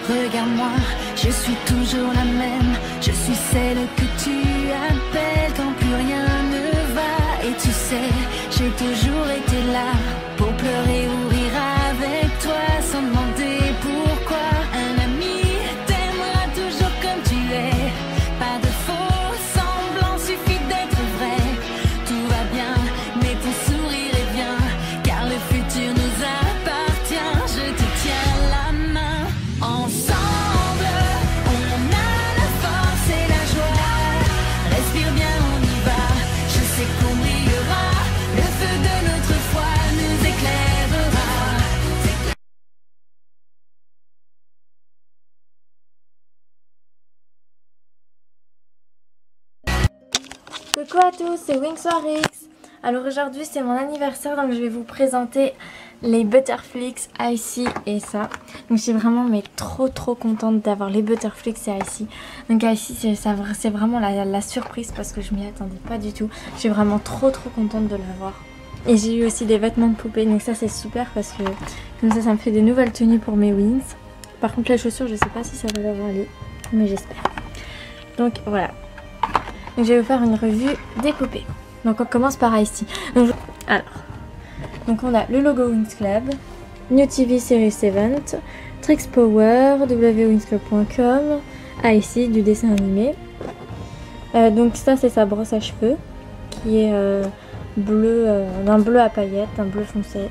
Regarde-moi, je suis toujours la même. Je suis celle que tu appelles quand plus rien ne va. Et tu sais, j'ai toujours été là pour pleurer ou rire avec toi sans demander pourquoi. Un ami t'aimera toujours comme tu es. Pas de faux semblants, suffit d'être vrai. Tout va bien, mais ton sourire est bien, car le futur nous appartient. Je te tiens la main. Ensemble, on a la force et la joie. Respire bien, on y va. Je sais qu'on brillera. Le feu de notre foi nous éclairera. Coucou à tous, c'est WingsWarX. Alors aujourd'hui c'est mon anniversaire, donc je vais vous présenter les Butterflix Icy et ça. Donc je suis vraiment trop contente d'avoir les Butterflix et Icy. Donc Icy c'est vraiment la surprise parce que je m'y attendais pas du tout. Je suis vraiment trop contente de l'avoir. Et j'ai eu aussi des vêtements de poupée, donc ça c'est super parce que comme ça me fait des nouvelles tenues pour mes wings. Par contre les chaussures je sais pas si ça va leur aller, mais j'espère. Donc voilà. Donc je vais vous faire une revue des poupées. Donc on commence par Icy. Donc on a le logo Wings Club, New TV Series 7, Trix Power, wwingsclub.com, Icy du dessin animé. Donc ça c'est sa brosse à cheveux qui est bleu, d'un bleu à paillettes, d'un bleu foncé,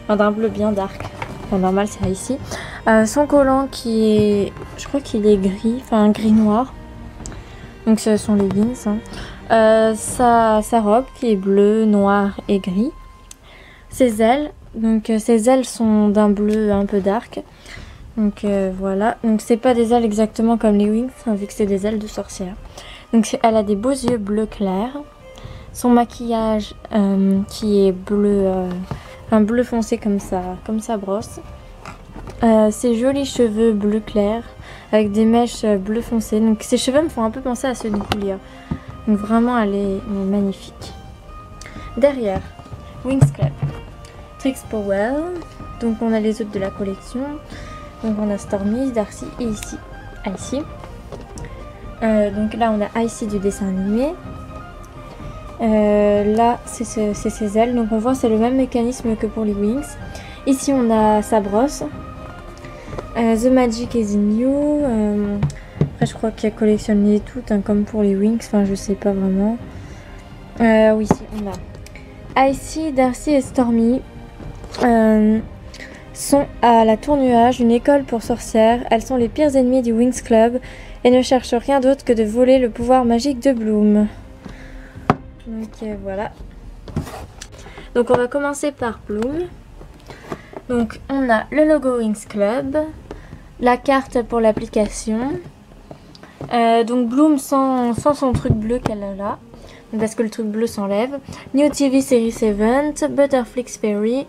enfin, d'un bleu bien dark. Enfin, normal c'est Icy. Son collant qui est, je crois qu'il est gris, enfin gris noir. Donc ce sont les jeans. Sa robe qui est bleue, noire et gris. Ses ailes. Donc ses ailes sont d'un bleu un peu dark. Donc voilà. Donc c'est pas des ailes exactement comme les wings, hein, vu que c'est des ailes de sorcière. Donc elle a des beaux yeux bleu clair. Son maquillage qui est bleu, un bleu foncé comme sa brosse. Ses jolis cheveux bleu clair avec des mèches bleu foncé. Donc ses cheveux me font un peu penser à ceux de Julia. Donc vraiment elle est magnifique. Derrière, Wings Club, Trix Power. Donc on a les autres de la collection. Donc on a Stormy, Darcy et ici Icy. Donc là on a Icy du dessin animé. Là c'est ses ailes. Donc on voit c'est le même mécanisme que pour les wings. Ici on a sa brosse. The Magic is in You. Après je crois qu'elle collectionne les toutes, hein, comme pour les wings, enfin je sais pas vraiment. Oui, ici on a Icy, Darcy et Stormy. Sont à la Tour Nuage, une école pour sorcières. Elles sont les pires ennemies du Wings Club et ne cherchent rien d'autre que de voler le pouvoir magique de Bloom. Donc voilà. Donc on va commencer par Bloom. Donc on a le logo Wings Club, la carte pour l'application. Donc Bloom sans son truc bleu qu'elle a là, parce que le truc bleu s'enlève. New TV Series 7, Butterflix Fairy,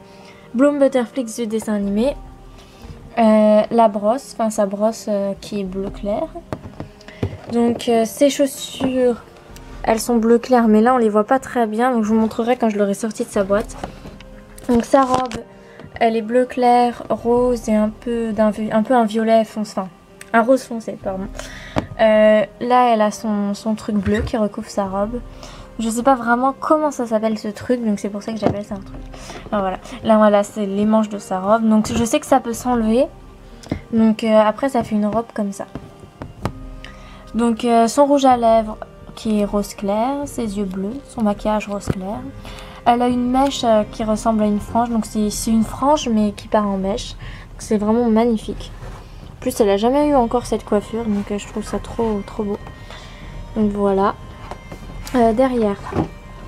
Bloom Butterflix du dessin animé. La brosse, enfin sa brosse qui est bleu clair. Donc ses chaussures, elles sont bleu clair, mais là on les voit pas très bien, donc je vous montrerai quand je l'aurai sorti de sa boîte. Donc sa robe, elle est bleu clair, rose et un peu un violet foncé, enfin un rose foncé, pardon. Là elle a son truc bleu qui recouvre sa robe. Je sais pas vraiment comment ça s'appelle ce truc, donc c'est pour ça que j'appelle ça un truc. Alors voilà, là voilà c'est les manches de sa robe, donc je sais que ça peut s'enlever. Donc après ça fait une robe comme ça. Donc son rouge à lèvres qui est rose clair, ses yeux bleus, son maquillage rose clair. Elle a une mèche qui ressemble à une frange, donc c'est une frange mais qui part en mèche. C'est vraiment magnifique. En plus elle a jamais eu encore cette coiffure, donc je trouve ça trop beau. Donc voilà. Derrière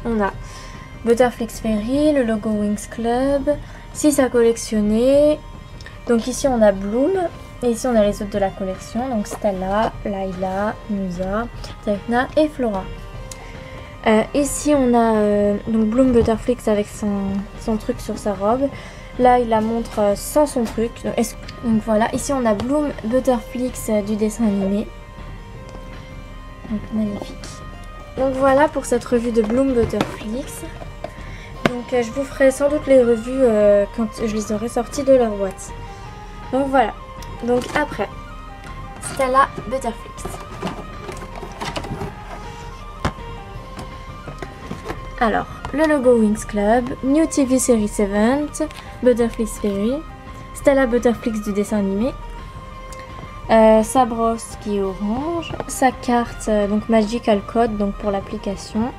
on a Butterflix Fairy, le logo Wings Club, 6 à collectionner. Donc ici on a Bloom et ici on a les autres de la collection, donc Stella, Layla, Musa, Tekna et Flora. Ici on a donc Bloom Butterflix avec son truc sur sa robe. Là il la montre sans son truc. Donc voilà, ici on a Bloom Butterflix du dessin animé. Donc magnifique. Donc voilà pour cette revue de Bloom Butterflix. Donc je vous ferai sans doute les revues quand je les aurai sorties de leur boîte. Donc voilà. Donc après, Stella Butterflix. Alors, le logo Winx Club, New TV Series 7, Butterflix Fairy, Stella Butterflix du dessin animé, sa brosse qui est orange, sa carte donc Magical Code donc pour l'application.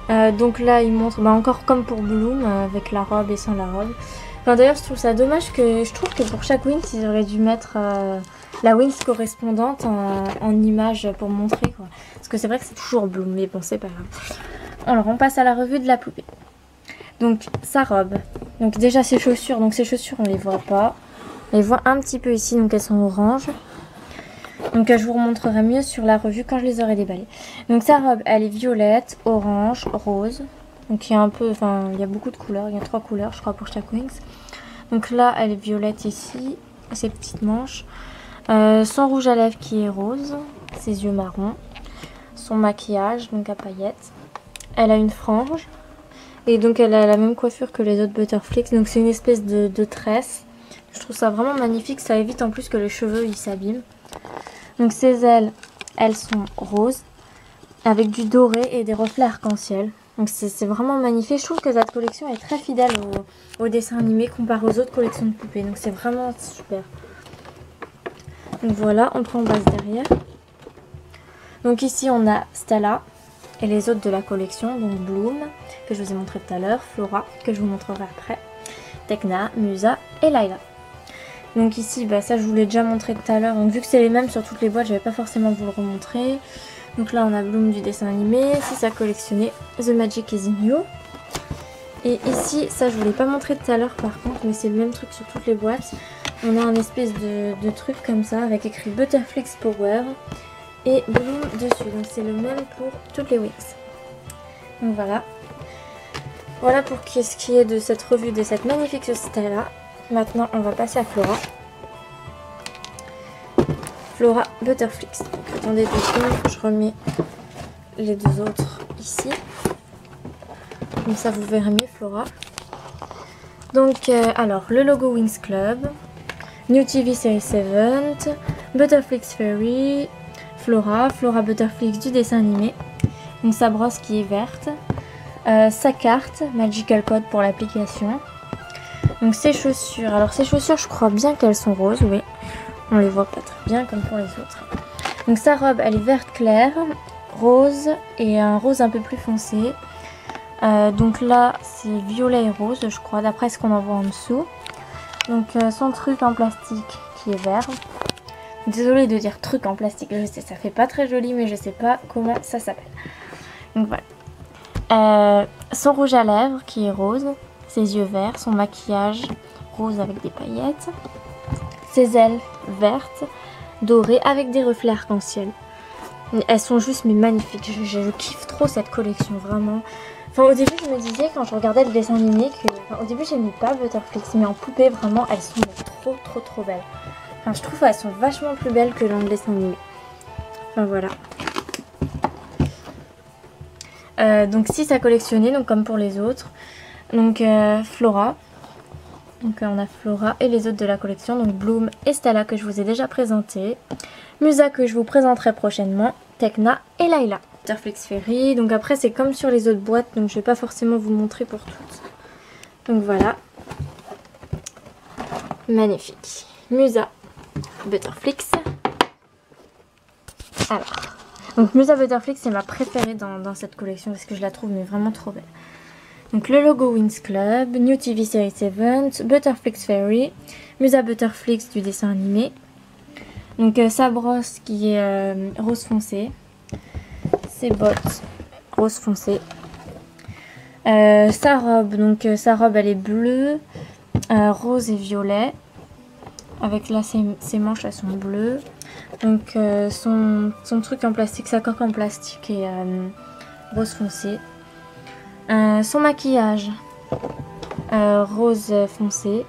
Donc là il montre encore comme pour Bloom avec la robe et sans la robe. Enfin, d'ailleurs je trouve ça dommage je trouve que pour chaque Winx ils auraient dû mettre la Winx correspondante en image pour montrer quoi. Parce que c'est vrai que c'est toujours Bloom mais bon c'est pas grave. Alors on passe à la revue de la poupée. Donc sa robe. Donc déjà ses chaussures. Donc ses chaussures on les voit pas. On les voit un petit peu ici donc elles sont oranges. Donc je vous remontrerai mieux sur la revue quand je les aurai déballées. Donc sa robe elle est violette, orange, rose. Donc il y a un peu, enfin il y a beaucoup de couleurs. Il y a 3 couleurs je crois pour chaque Winx. Donc là elle est violette ici. Ses petites manches. Son rouge à lèvres qui est rose. Ses yeux marrons. Son maquillage donc à paillettes. Elle a une frange et donc elle a la même coiffure que les autres Butterflix. Donc c'est une espèce de tresse. Je trouve ça vraiment magnifique. Ça évite en plus que les cheveux ils s'abîment. Donc ses ailes, elles sont roses avec du doré et des reflets arc-en-ciel. Donc c'est vraiment magnifique. Je trouve que cette collection est très fidèle au dessin animé comparé aux autres collections de poupées. Donc c'est vraiment super. Donc voilà, on prend en base derrière. Donc ici on a Stella. Et les autres de la collection, donc Bloom, que je vous ai montré tout à l'heure, Flora, que je vous montrerai après, Tecna, Musa et Layla. Donc ici, ça je vous l'ai déjà montré tout à l'heure, donc vu que c'est les mêmes sur toutes les boîtes, je ne vais pas forcément vous le remontrer. Donc là on a Bloom du dessin animé, c'est ça collectionné, The Magic is in You. Et ici, ça je vous l'ai pas montré tout à l'heure par contre, mais c'est le même truc sur toutes les boîtes. On a un espèce de truc comme ça, avec écrit Butterflix Power. Et Bloom dessus, donc c'est le même pour toutes les Winx. Donc voilà. Voilà pour ce qui est de cette revue de cette magnifique Stella. Maintenant on va passer à Flora. Flora Butterflix. Donc attendez 2 secondes, je remets les 2 autres ici. Comme ça vous verrez mieux Flora. Donc alors le logo Winx Club, New TV Series 7, Butterflix Fairy, Flora Butterflix du dessin animé, donc sa brosse qui est verte, sa carte Magical Code pour l'application, donc ses chaussures. Alors ses chaussures je crois bien qu'elles sont roses, oui, on les voit pas très bien comme pour les autres. Donc sa robe elle est verte claire, rose et un rose un peu plus foncé. Donc là c'est violet et rose je crois d'après ce qu'on en voit en dessous. Donc son truc en plastique qui est vert. Désolée de dire truc en plastique, je sais ça fait pas très joli mais je sais pas comment ça s'appelle. Donc voilà. Son rouge à lèvres qui est rose, ses yeux verts, son maquillage rose avec des paillettes, ses ailes vertes, dorées avec des reflets arc-en-ciel. Elles sont juste mais magnifiques, je kiffe trop cette collection vraiment. Enfin au début je me disais quand je regardais le dessin animé que... Enfin, au début j'aimais pas Butterflix mais en poupée vraiment elles sont trop belles. Enfin, je trouve qu'elles sont vachement plus belles que dans le dessin animé. Enfin voilà. Donc 6 à collectionner, donc comme pour les autres. Donc Flora. Donc on a Flora et les autres de la collection. Donc Bloom et Stella que je vous ai déjà présenté. Musa que je vous présenterai prochainement. Tecna et Layla. Butterflix Fairy. Donc après c'est comme sur les autres boîtes. Donc je vais pas forcément vous montrer pour toutes. Donc voilà. Magnifique. Musa Butterflix. Alors, donc Musa Butterflix c'est ma préférée dans cette collection parce que je la trouve mais vraiment trop belle. Donc le logo Winx Club, New TV Series 7, Butterflix Fairy, Musa Butterflix du dessin animé. Donc sa brosse qui est rose foncé, ses bottes rose foncé. Sa robe, donc sa robe elle est bleue, rose et violet. Avec là ses manches elles sont bleues. Donc son truc en plastique, sa coque en plastique est rose foncé. Son maquillage rose foncé.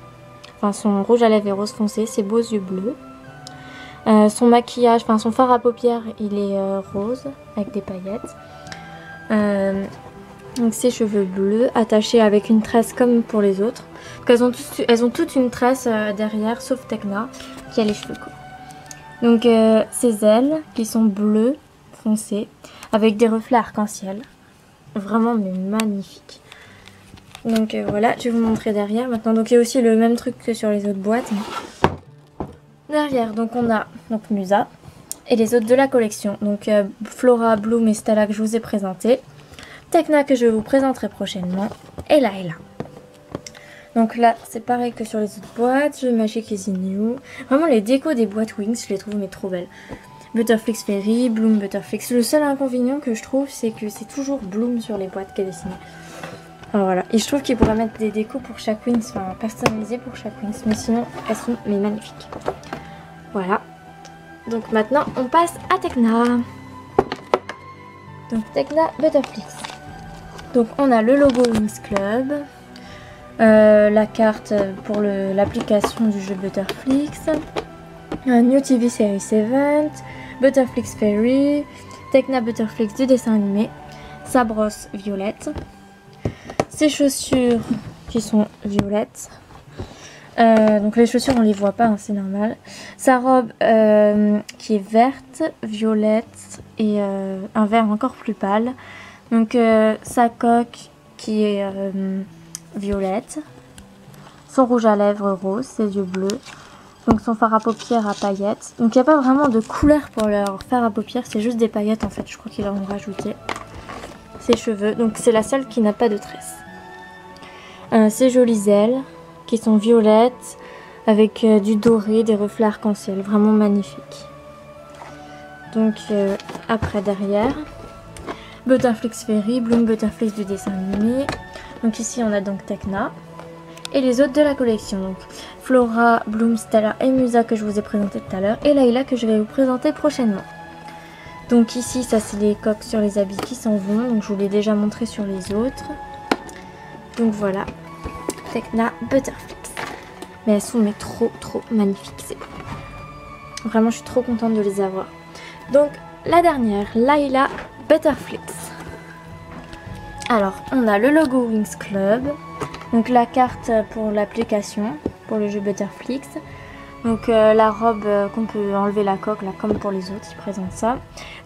Enfin son rouge à lèvres est rose foncé, ses beaux yeux bleus. Son maquillage, enfin son fard à paupières il est rose avec des paillettes. Donc ses cheveux bleus attachés avec une tresse comme pour les autres. Donc elles ont toutes une tresse derrière sauf Tecna qui a les cheveux courts. Donc ces ailes qui sont bleues foncées avec des reflets arc-en-ciel. Vraiment mais magnifique. Donc voilà, je vais vous montrer derrière maintenant. Donc il y a aussi le même truc que sur les autres boîtes. Derrière, donc on a donc Musa et les autres de la collection. Donc Flora, Bloom et Stella que je vous ai présenté. Tecna que je vous présenterai prochainement. Et Layla. Donc là, c'est pareil que sur les autres boîtes. Jeux Magic Is In You. Vraiment, les décos des boîtes Wings, je les trouve mais trop belles. Butterflix Fairy, Bloom Butterflix. Le seul inconvénient que je trouve, c'est que c'est toujours Bloom sur les boîtes qui est dessiné. Alors voilà. Et je trouve qu'ils pourraient mettre des décos pour chaque Wings, enfin personnalisés pour chaque Wings. Mais sinon, elles sont mais magnifiques. Voilà. Donc maintenant, on passe à Tecna. Donc Tecna Butterflix. Donc on a le logo Wings Club. La carte pour l'application du jeu Butterflix, un New TV Series Event, Butterflix Fairy, Tecna Butterflix du dessin animé, sa brosse violette, ses chaussures qui sont violettes, donc les chaussures on les voit pas, hein, c'est normal, sa robe qui est verte, violette et un vert encore plus pâle, donc sa coque qui est violette, son rouge à lèvres rose, ses yeux bleus, donc son fard à paupières à paillettes. Donc il n'y a pas vraiment de couleur pour leur fard à paupières, c'est juste des paillettes en fait, je crois qu'ils leur ont rajouté. Ses cheveux, donc c'est la seule qui n'a pas de tresse. Ses jolies ailes qui sont violettes avec du doré, des reflets arc-en-ciel, vraiment magnifiques. Donc après derrière, Butterflix Fairy, Bloom Butterflix du dessin animé. Donc ici on a donc Tecna et les autres de la collection. Donc Flora, Bloom, Stella et Musa que je vous ai présenté tout à l'heure. Et Layla que je vais vous présenter prochainement. Donc ici ça c'est les coques sur les habits qui s'en vont. Donc je vous l'ai déjà montré sur les autres. Donc voilà. Tecna Butterflix. Mais elles sont mais trop magnifiques. Vraiment je suis trop contente de les avoir. Donc la dernière, Layla Butterflix. Alors, on a le logo Wings Club, donc la carte pour l'application, pour le jeu Butterflix, donc la robe qu'on peut enlever la coque, là, comme pour les autres, ils présentent ça.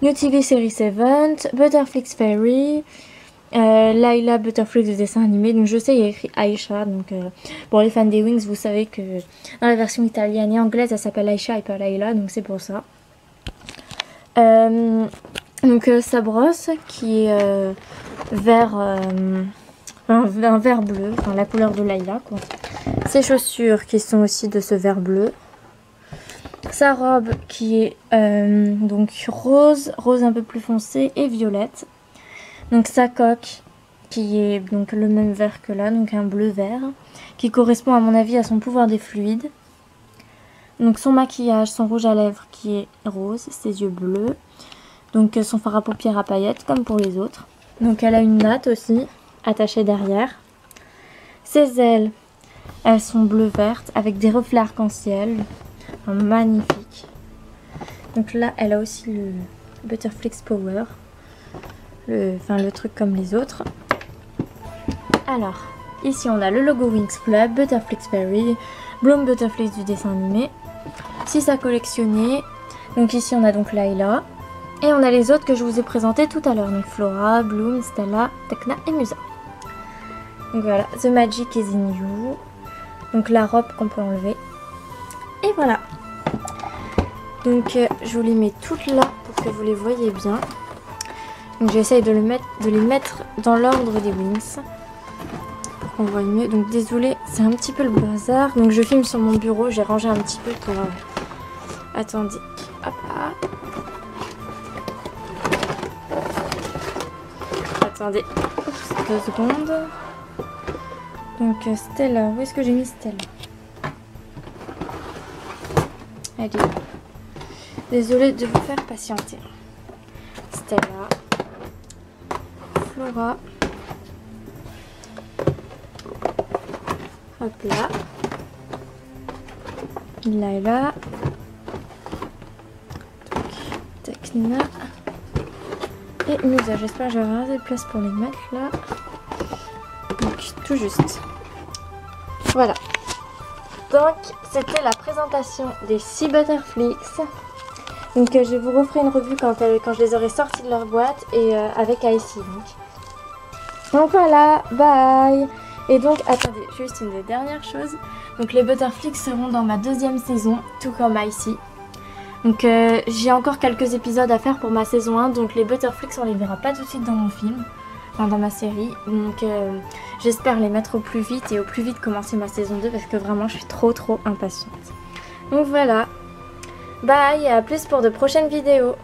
New TV Series Event, Butterflix Fairy, Layla Butterflix de dessin animé, donc je sais il y a écrit Aisha, donc pour les fans des Wings, vous savez que dans la version italienne et anglaise, elle s'appelle Aisha et pas Layla, donc c'est pour ça. Donc sa brosse qui est vert, un vert bleu, enfin la couleur de Layla quoi. Ses chaussures qui sont aussi de ce vert bleu. Sa robe qui est donc rose un peu plus foncé et violette. Donc sa coque qui est donc le même vert que là, donc un bleu vert, qui correspond à mon avis à son pouvoir des fluides. Donc son maquillage, son rouge à lèvres qui est rose, ses yeux bleus. Donc son fard à paupières à paillettes comme pour les autres. Donc elle a une natte aussi attachée derrière. Ses ailes, elles sont bleu-vertes avec des reflets arc-en-ciel. Enfin, magnifique. Donc là elle a aussi le Butterflix Power. Le truc comme les autres. Alors ici on a le logo Wings Club, Butterflix Fairy, Bloom Butterflix du dessin animé. 6 à collectionner. Donc ici on a donc Layla. Et on a les autres que je vous ai présentés tout à l'heure. Donc Flora, Bloom, Stella, Tecna et Musa. Donc voilà, The Magic Is In You. Donc la robe qu'on peut enlever. Et voilà. Donc je vous les mets toutes là pour que vous les voyez bien. Donc j'essaye de les mettre dans l'ordre des Wings. Pour qu'on voie mieux. Donc désolé, c'est un petit peu le bazar. Donc je filme sur mon bureau, j'ai rangé un petit peu pour... Attendez, hop là. Attendez, oups, 2 secondes. Donc Stella, où est-ce que j'ai mis Stella? Allez, désolée de vous faire patienter. Stella, Flora, hop là, Layla, Tecna et Musa. J'espère que j'aurai assez de place pour les mettre là. Donc tout juste. Voilà. Donc c'était la présentation des 6 Butterflix. Donc je vous referai une revue quand je les aurai sortis de leur boîte et avec Icy. Donc voilà, bye. Et donc attendez, juste une dernière chose. Donc les Butterflix seront dans ma 2e saison, tout comme Icy. Donc j'ai encore quelques épisodes à faire pour ma saison 1, donc les Butterflix on les verra pas tout de suite dans mon film, enfin dans ma série. Donc j'espère les mettre au plus vite et au plus vite commencer ma saison 2 parce que vraiment je suis trop impatiente. Donc voilà, bye et à plus pour de prochaines vidéos.